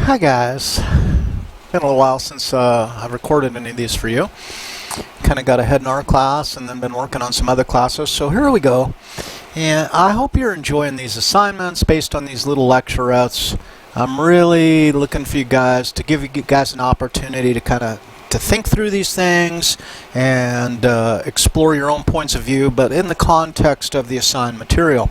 Hi guys. Been a little while since I've recorded any of these for you. Kind of got ahead in our class and then been working on some other classes. So here we go. And I hope you're enjoying these assignments based on these little lecturettes. I'm really looking for you guys to give you guys an opportunity to kind of think through these things and explore your own points of view, but in the context of the assigned material.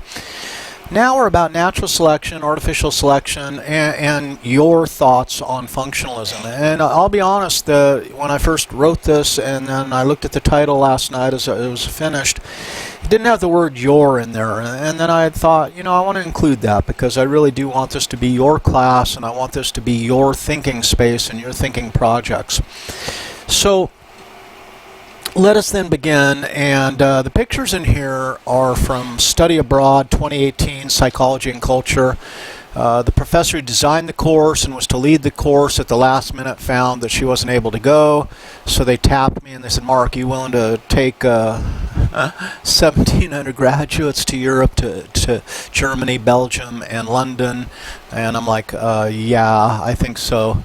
Now we're about natural selection, artificial selection, and your thoughts on functionalism. And I'll be honest, when I first wrote this and then I looked at the title last night as it was finished, it didn't have the word your in there. And then I thought, you know, I want to include that because I really do want this to be your class and I want this to be your thinking space and your thinking projects. So let us then begin, and the pictures in here are from Study Abroad 2018, Psychology and Culture. The professor who designed the course and was to lead the course at the last minute found that she wasn't able to go, so they tapped me and they said, "Mark, you willing to take 1,700 graduates to Europe, to Germany, Belgium, and London?" And I'm like, yeah, I think so.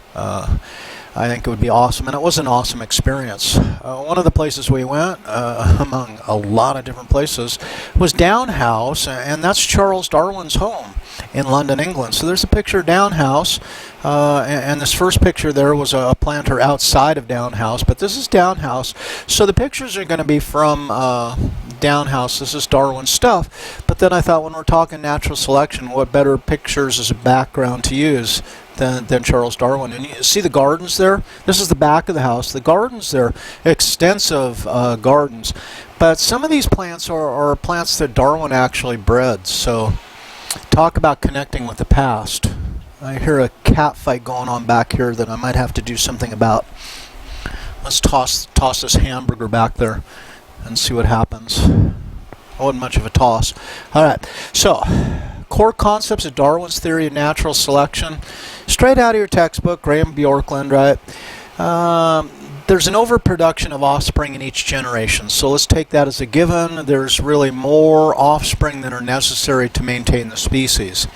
I think it would be awesome, and it was an awesome experience. One of the places we went, among a lot of different places, was Down House, and that's Charles Darwin's home in London, England. So there's a picture of Down House, and this first picture there was a planter outside of Down House, but this is Down House. So the pictures are going to be from Down House. This is Darwin's stuff, but then I thought, when we're talking natural selection, what better pictures as a background to use than Charles Darwin. And you see the gardens there? This is the back of the house. The gardens there, extensive gardens. But some of these plants are plants that Darwin actually bred. So talk about connecting with the past. I hear a cat fight going on back here that I might have to do something about. Let's toss this hamburger back there and see what happens. It wasn't much of a toss. All right, so core concepts of Darwin's theory of natural selection. Straight out of your textbook, Graham Bjorklund, right? There's an overproduction of offspring in each generation. So let's take that as a given. There's really more offspring than are necessary to maintain the species.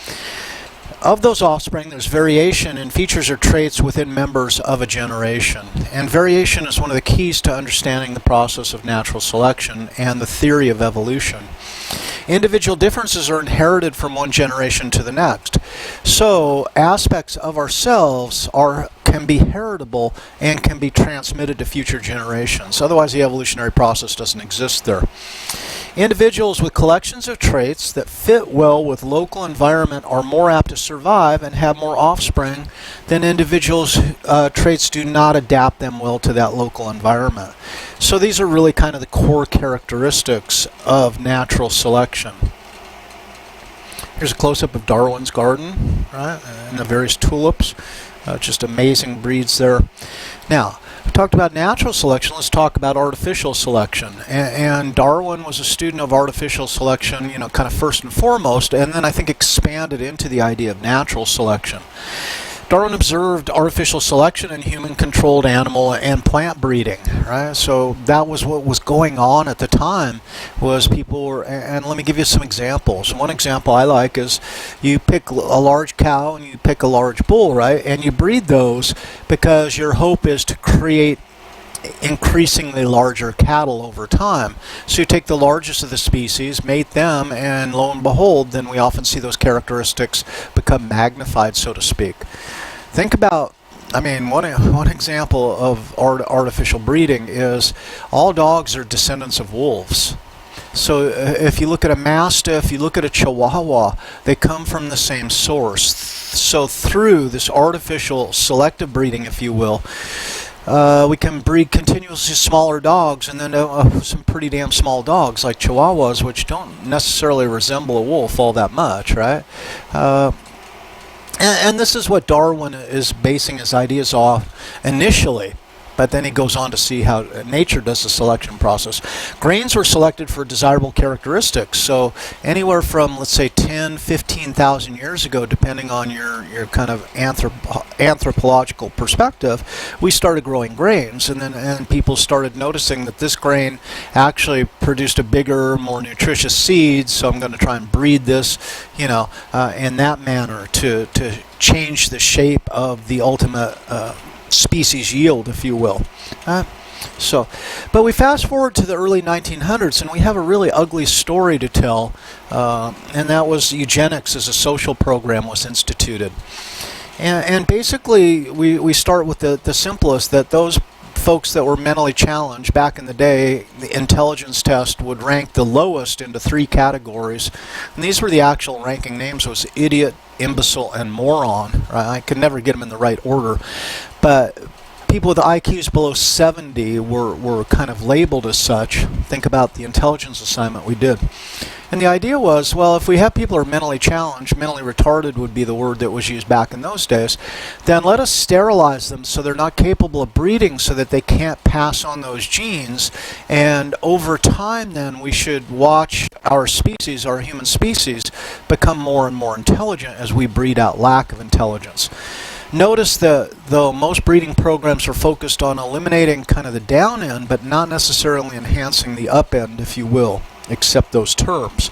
Of those offspring, there's variation in features or traits within members of a generation. And variation is one of the keys to understanding the process of natural selection and the theory of evolution. Individual differences are inherited from one generation to the next. So aspects of ourselves can be heritable and can be transmitted to future generations. Otherwise, the evolutionary process doesn't exist there. Individuals with collections of traits that fit well with local environment are more apt to survive and have more offspring than individuals whose traits do not adapt them well to that local environment. So these are really kind of the core characteristics of natural selection. Here's a close-up of Darwin's garden, right, and the various tulips. Just amazing breeds there. Now, we talked about natural selection. Let's talk about artificial selection. And Darwin was a student of artificial selection, you know, kind of first and foremost, and then I think expanded into the idea of natural selection. Darwin observed artificial selection in human-controlled animal and plant breeding, right? So that was what was going on at the time, was people were, and let me give you some examples. One example I like is you pick a large cow and you pick a large bull, right? And you breed those because your hope is to create increasingly larger cattle over time. So you take the largest of the species, mate them, and lo and behold, then we often see those characteristics become magnified, so to speak. Think about, I mean, one example of artificial breeding is all dogs are descendants of wolves. So if you look at a Mastiff, you look at a Chihuahua, they come from the same source. So through this artificial selective breeding, if you will, we can breed continuously smaller dogs, and then some pretty damn small dogs like Chihuahuas, which don't necessarily resemble a wolf all that much, right? And this is what Darwin is basing his ideas off initially, but then he goes on to see how nature does the selection process. Grains were selected for desirable characteristics, so anywhere from, let's say, 10, 15,000 years ago, depending on your kind of anthropological perspective, we started growing grains, and people started noticing that this grain actually produced a bigger, more nutritious seed. So I'm going to try and breed this, in that manner to change the shape of the ultimate species yield, if you will. But we fast forward to the early 1900s, and we have a really ugly story to tell, and that was eugenics as a social program was instituted. And basically, we start with the simplest, that those folks that were mentally challenged back in the day, the intelligence test would rank the lowest into 3 categories, and these were the actual ranking names. It was idiot, imbecile, and moron. Right? I could never get them in the right order, but people with IQs below 70 were kind of labeled as such. Think about the intelligence assignment we did. And the idea was, well, if we have people who are mentally challenged, mentally retarded would be the word that was used back in those days, then let us sterilize them so they're not capable of breeding, so that they can't pass on those genes. And over time, then, we should watch our species, our human species, become more and more intelligent as we breed out lack of intelligence. Notice that though most breeding programs are focused on eliminating kind of the down end, but not necessarily enhancing the up end, if you will, except those terms.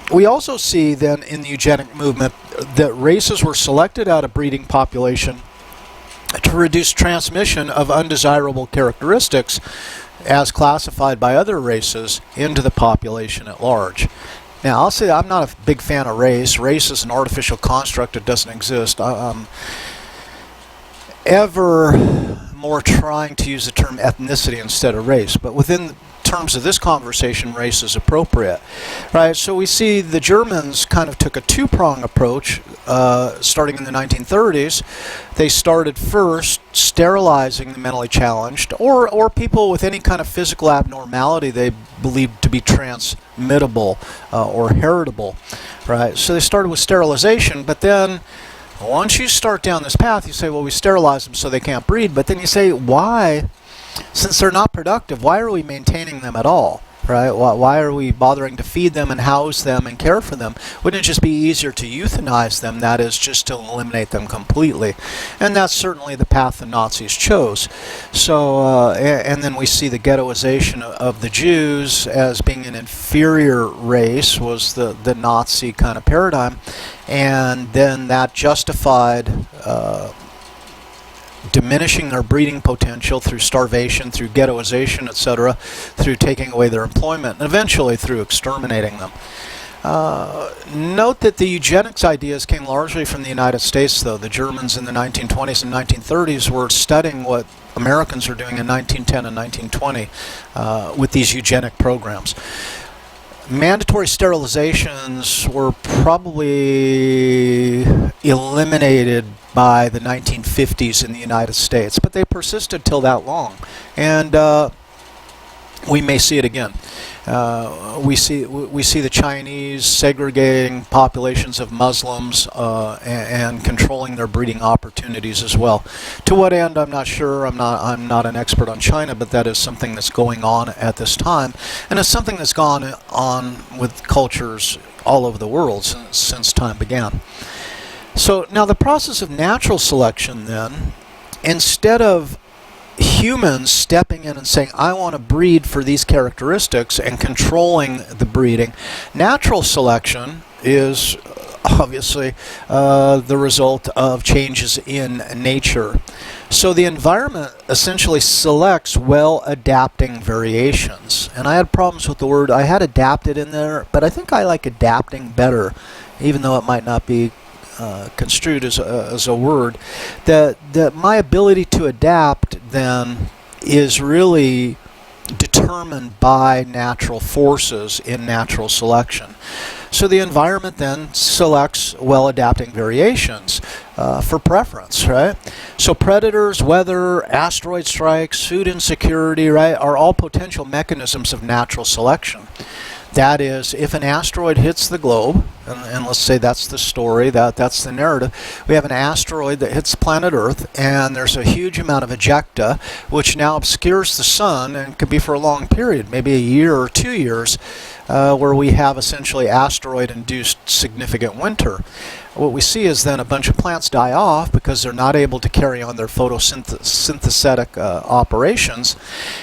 We also see then in the eugenic movement that races were selected out of breeding population to reduce transmission of undesirable characteristics as classified by other races into the population at large. Now, I'll say I'm not a big fan of race. Race is an artificial construct that doesn't exist. Ever more trying to use the term ethnicity instead of race, but within terms of this conversation, race is appropriate, right? So we see the Germans kind of took a two-prong approach, starting in the 1930s. They started first sterilizing the mentally challenged, or people with any kind of physical abnormality they believed to be transmittable or heritable, right? So they started with sterilization, but then once you start down this path, you say, well, we sterilize them so they can't breed, but then you say, why? Since they're not productive, why are we maintaining them at all, right? Why are we bothering to feed them and house them and care for them? Wouldn't it just be easier to euthanize them, that is, just to eliminate them completely? And that's certainly the path the Nazis chose. So, and then we see the ghettoization of the Jews as being an inferior race was the Nazi kind of paradigm, and then that justified diminishing their breeding potential through starvation, through ghettoization, etc., through taking away their employment, and eventually through exterminating them. Note that the eugenics ideas came largely from the United States, though. The Germans in the 1920s and 1930s were studying what Americans are doing in 1910 and 1920 with these eugenic programs. Mandatory sterilizations were probably eliminated by the 1950s in the United States, but they persisted till that long, and we may see it again. We see the Chinese segregating populations of Muslims and controlling their breeding opportunities as well. To what end, I'm not sure. I'm not an expert on China, but that is something that's going on at this time, and it's something that's gone on with cultures all over the world since time began. So now the process of natural selection, then, instead of humans stepping in and saying, I want to breed for these characteristics and controlling the breeding, natural selection is obviously the result of changes in nature. So the environment essentially selects well-adapting variations. And I had problems with the word. I had adapted in there, but I think I like adapting better, even though it might not be construed as a word. That my ability to adapt then is really determined by natural forces in natural selection. So the environment then selects well-adapting variations for preference, right? So predators, weather, asteroid strikes, food insecurity, right, are all potential mechanisms of natural selection. That is, if an asteroid hits the globe, and let's say that's the story, that's the narrative, we have an asteroid that hits planet Earth, and there's a huge amount of ejecta, which now obscures the sun, and could be for a long period, maybe a year or 2 years. where we have essentially asteroid-induced significant winter. What we see is then a bunch of plants die off because they're not able to carry on their photosynthetic operations,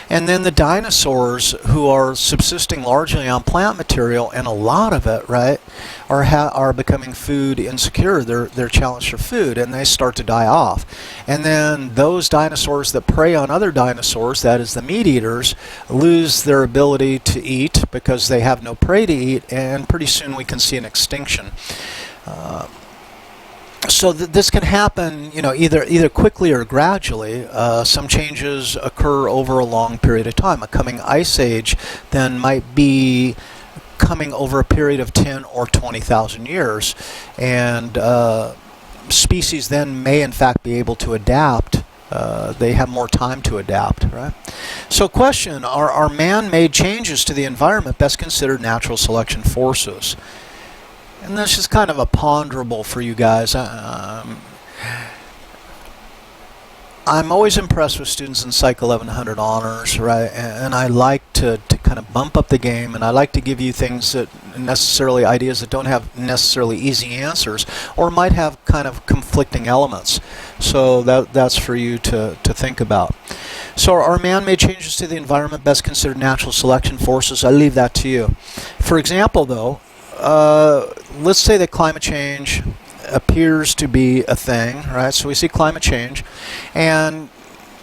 and then the dinosaurs, who are subsisting largely on plant material, and a lot of it, right, are becoming food insecure. They're challenged for food, and they start to die off. And then those dinosaurs that prey on other dinosaurs, that is the meat eaters, lose their ability to eat because they have no prey to eat, and pretty soon we can see an extinction. So this can happen, either quickly or gradually. Some changes occur over a long period of time. A coming ice age then might be coming over a period of 10 or 20,000 years, and species then may in fact be able to adapt. They have more time to adapt, right? So question, are man-made changes to the environment best considered natural selection forces? And this is kind of a ponderable for you guys. I'm always impressed with students in Psych 1100 honors, right? And I like to kind of bump up the game, and I like to give you things that ideas that don't have necessarily easy answers, or might have kind of conflicting elements. So that's for you to think about. So are man-made changes to the environment best considered natural selection forces? I leave that to you. For example, though, let's say that climate change appears to be a thing, right? So we see climate change, and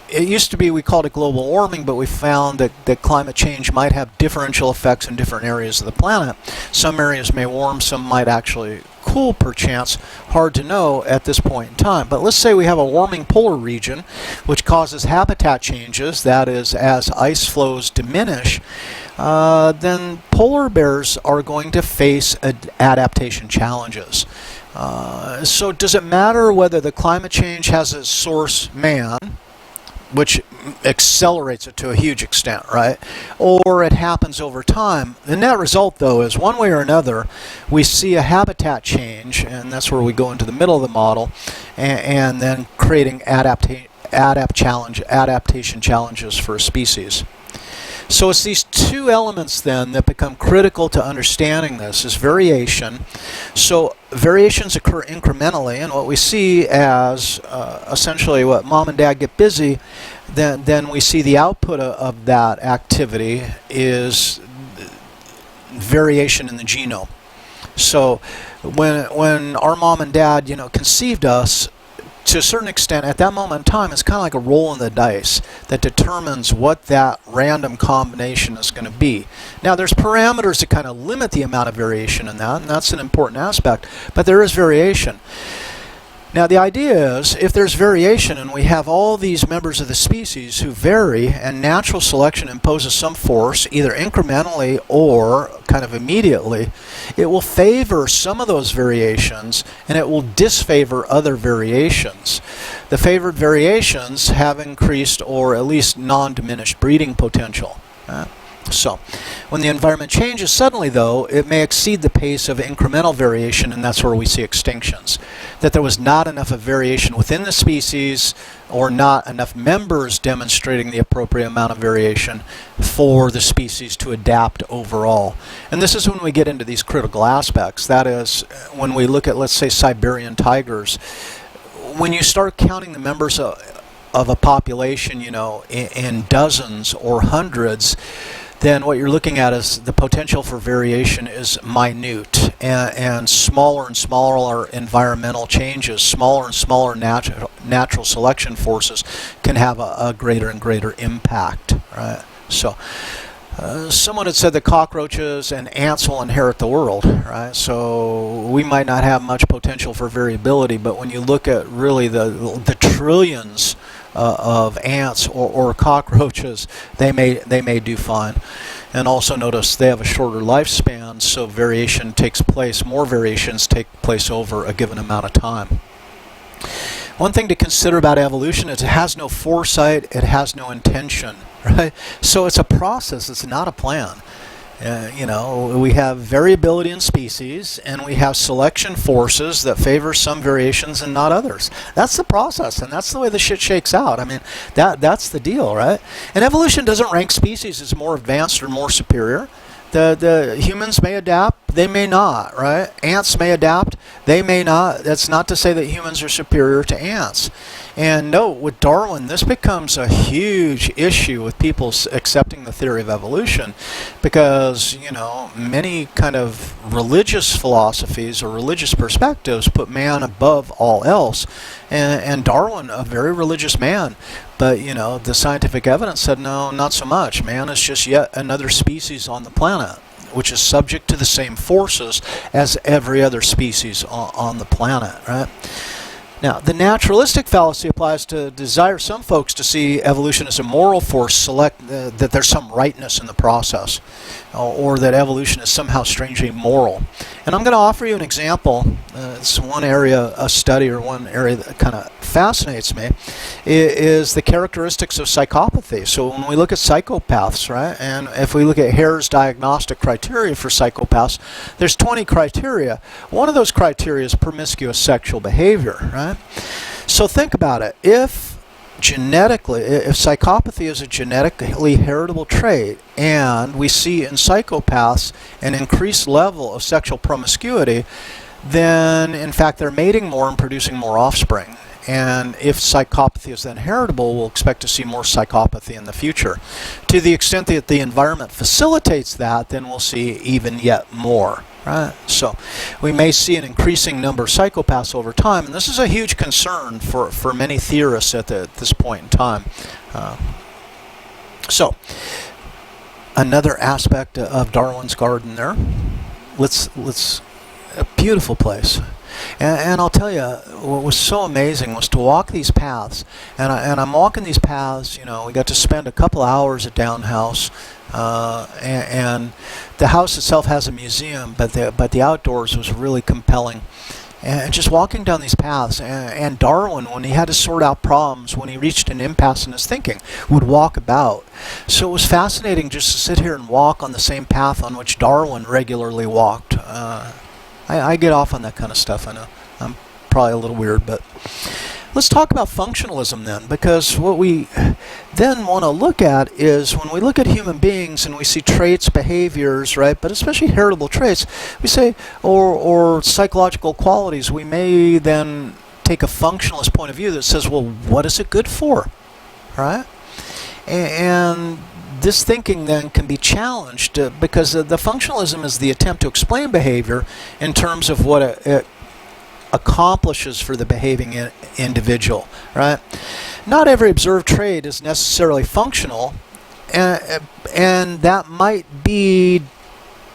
it used to be we called it global warming, but we found that climate change might have differential effects in different areas of the planet. Some areas may warm, some might actually cool, perchance. Hard to know at this point in time. But let's say we have a warming polar region, which causes habitat changes, that is, as ice flows diminish, then polar bears are going to face adaptation challenges. So does it matter whether the climate change has as source man, which accelerates it to a huge extent, right? Or it happens over time? The net result, though, is one way or another, we see a habitat change, and that's where we go into the middle of the model, and then creating adaptation challenges for a species. So it's these two elements then that become critical to understanding this, is variation. So variations occur incrementally, and what we see as essentially what mom and dad get busy, then we see the output of that activity is variation in the genome. So when our mom and dad, conceived us, to a certain extent, at that moment in time, it's kind of like a roll in the dice that determines what that random combination is going to be. Now, there's parameters that kind of limit the amount of variation in that, and that's an important aspect, but there is variation. Now, the idea is, if there's variation and we have all these members of the species who vary, and natural selection imposes some force, either incrementally or kind of immediately, it will favor some of those variations and it will disfavor other variations. The favored variations have increased or at least non-diminished breeding potential. So, when the environment changes suddenly, though, it may exceed the pace of incremental variation, and that's where we see extinctions. That there was not enough of variation within the species, or not enough members demonstrating the appropriate amount of variation for the species to adapt overall. And this is when we get into these critical aspects. That is, when we look at, let's say, Siberian tigers, when you start counting the members of a population, in dozens or hundreds, then what you're looking at is the potential for variation is minute, and smaller environmental changes, smaller and smaller natural selection forces can have a greater and greater impact, right? So someone had said that cockroaches and ants will inherit the world, right? So we might not have much potential for variability, but when you look at really the trillions of ants or cockroaches, they may do fine. And also notice they have a shorter lifespan, so more variations take place over a given amount of time. One thing to consider about evolution is it has no foresight, it has no intention, right? So it's a process, it's not a plan. We have variability in species, and we have selection forces that favor some variations and not others. That's the process, and that's the way the shit shakes out. I mean, that's the deal, right? And evolution doesn't rank species as more advanced or more superior. The humans may adapt, they may not, right? Ants may adapt, they may not. That's not to say that humans are superior to ants. And note, with Darwin, this becomes a huge issue with people accepting the theory of evolution, because, you know, many kind of religious philosophies or religious perspectives put man above all else. And Darwin, a very religious man, but, you know, the scientific evidence said, no, not so much. Man is just yet another species on the planet, which is subject to the same forces as every other species on the planet, right? Now, the naturalistic fallacy applies to desire some folks to see evolution as a moral force, that there's some rightness in the process, or that evolution is somehow strangely moral. And I'm going to offer you an example. It's one area of study, or one area that kind of fascinates me, is the characteristics of psychopathy. So when we look at psychopaths, right, and if we look at Hare's diagnostic criteria for psychopaths, there's 20 criteria. One of those criteria is promiscuous sexual behavior, right? So think about it. If psychopathy is a genetically heritable trait, and we see in psychopaths an increased level of sexual promiscuity, then in fact they're mating more and producing more offspring. And if psychopathy is then heritable, we'll expect to see more psychopathy in the future. To the extent that the environment facilitates that, then we'll see even yet more. Right? So we may see an increasing number of psychopaths over time, and this is a huge concern for many theorists at this point in time. So another aspect of Darwin's garden there. Let's a beautiful place. And I'll tell you, what was so amazing was to walk these paths. And I'm walking these paths, you know, we got to spend a couple hours at Down House. And the house itself has a museum, but the outdoors was really compelling. And just walking down these paths, and Darwin, when he had to sort out problems, when he reached an impasse in his thinking, would walk about. So it was fascinating just to sit here and walk on the same path on which Darwin regularly walked. I get off on that kind of stuff, I know. I'm probably a little weird, but let's talk about functionalism then, because what we then want to look at is when we look at human beings and we see traits, behaviors, right, but especially heritable traits, we say, or psychological qualities, we may then take a functionalist point of view that says, well, what is it good for, right? And this thinking then can be challenged because the functionalism is the attempt to explain behavior in terms of what it accomplishes for the behaving individual, right? Not every observed trait is necessarily functional, and that might be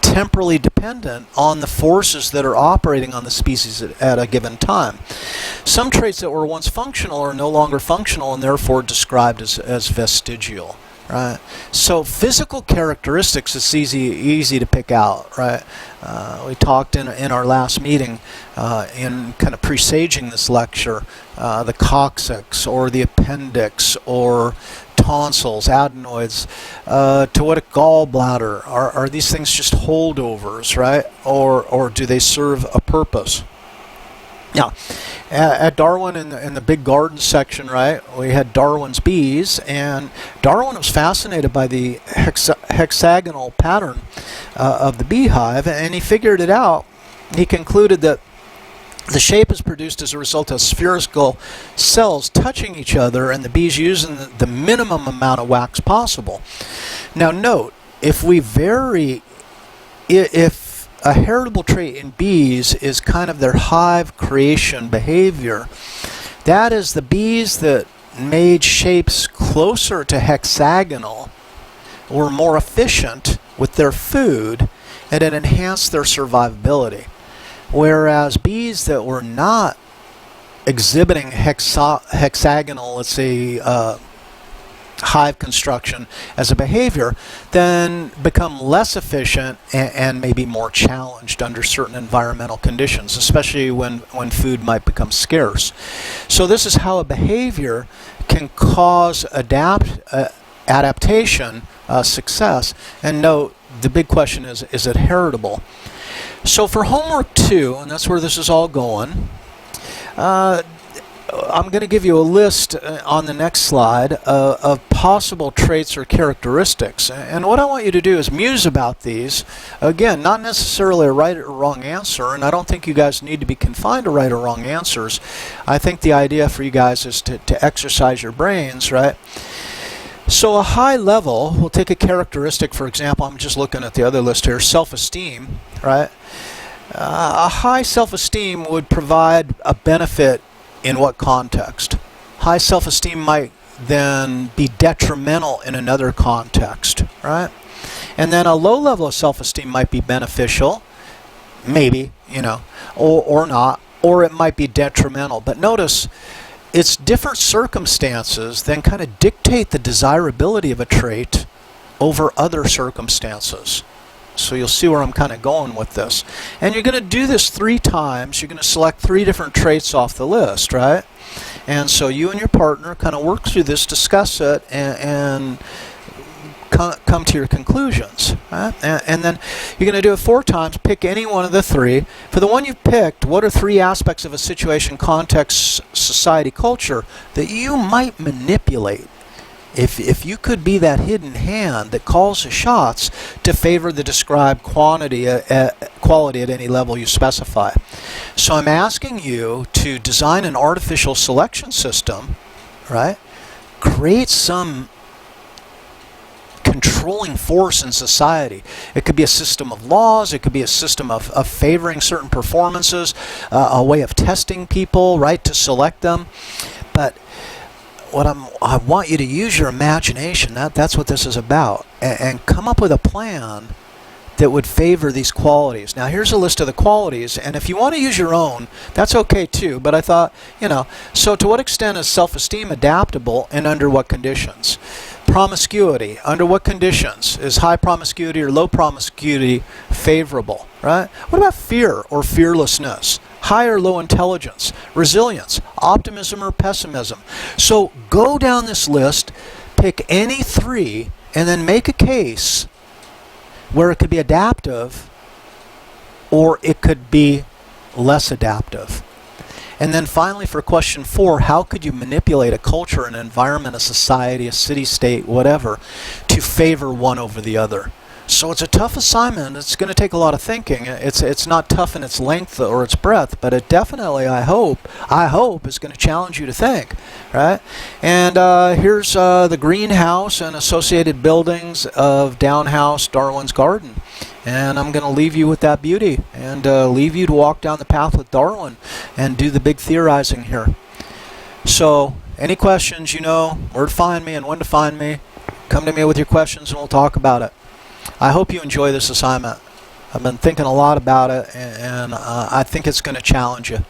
temporally dependent on the forces that are operating on the species at a given time. Some traits that were once functional are no longer functional and therefore described as vestigial. Right. So physical characteristics is easy to pick out, right? We talked in our last meeting, in kind of presaging this lecture, the coccyx or the appendix or tonsils, adenoids, to what a gallbladder. Are these things just holdovers, right? Or do they serve a purpose? Now, at Darwin in the big garden section, right, we had Darwin's bees, and Darwin was fascinated by the hexagonal pattern of the beehive, and he figured it out. He concluded that the shape is produced as a result of spherical cells touching each other and the bees using the minimum amount of wax possible. Now note, if a heritable trait in bees is kind of their hive creation behavior, that is, the bees that made shapes closer to hexagonal were more efficient with their food, and it enhanced their survivability. Whereas bees that were not exhibiting hexagonal, let's say, hive construction as a behavior, then become less efficient and maybe more challenged under certain environmental conditions, especially when food might become scarce. So this is how a behavior can cause adaptation, success. And note, the big question is it heritable? So for homework 2, and that's where this is all going, I'm going to give you a list on the next slide of possible traits or characteristics. And what I want you to do is muse about these. Again, not necessarily a right or wrong answer, and I don't think you guys need to be confined to right or wrong answers. I think the idea for you guys is to exercise your brains, right? So a high level, we'll take a characteristic, for example, I'm just looking at the other list here, self-esteem, right? A high self-esteem would provide a benefit in what context? High self-esteem might then be detrimental in another context, right? And then a low level of self-esteem might be beneficial, maybe, you know, or not, or it might be detrimental. But notice, it's different circumstances then kind of dictate the desirability of a trait over other circumstances. So you'll see where I'm kind of going with this. And you're going to do this 3 times. You're going to select 3 different traits off the list, right? And so you and your partner kind of work through this, discuss it, and come to your conclusions. Right? And then you're going to do it 4 times. Pick any one of the 3. For the one you've picked, what are 3 aspects of a situation, context, society, culture that you might manipulate? If you could be that hidden hand that calls the shots to favor the described quality at any level you specify. So I'm asking you to design an artificial selection system, right? Create some controlling force in society. It could be a system of laws, it could be a system of favoring certain performances, a way of testing people, right, to select them. But I want you to use your imagination. That's what this is about, and come up with a plan that would favor these qualities. Now here's a list of the qualities, and if you want to use your own, that's okay too, but I thought, you know, so to what extent is self-esteem adaptable and under what conditions? Promiscuity, under what conditions? Is high promiscuity or low promiscuity favorable, right? What about fear or fearlessness? High or low intelligence, resilience, optimism or pessimism. So go down this list, pick any 3, and then make a case where it could be adaptive or it could be less adaptive. And then finally, for question 4, how could you manipulate a culture, an environment, a society, a city-state, whatever, to favor one over the other? So it's a tough assignment. It's going to take a lot of thinking. It's not tough in its length or its breadth, but it definitely, I hope, is going to challenge you to think, right? And here's the greenhouse and associated buildings of Downhouse Darwin's Garden. And I'm going to leave you with that beauty and leave you to walk down the path with Darwin and do the big theorizing here. So any questions, you know where to find me and when to find me. Come to me with your questions and we'll talk about it. I hope you enjoy this assignment. I've been thinking a lot about it, and I think it's going to challenge you.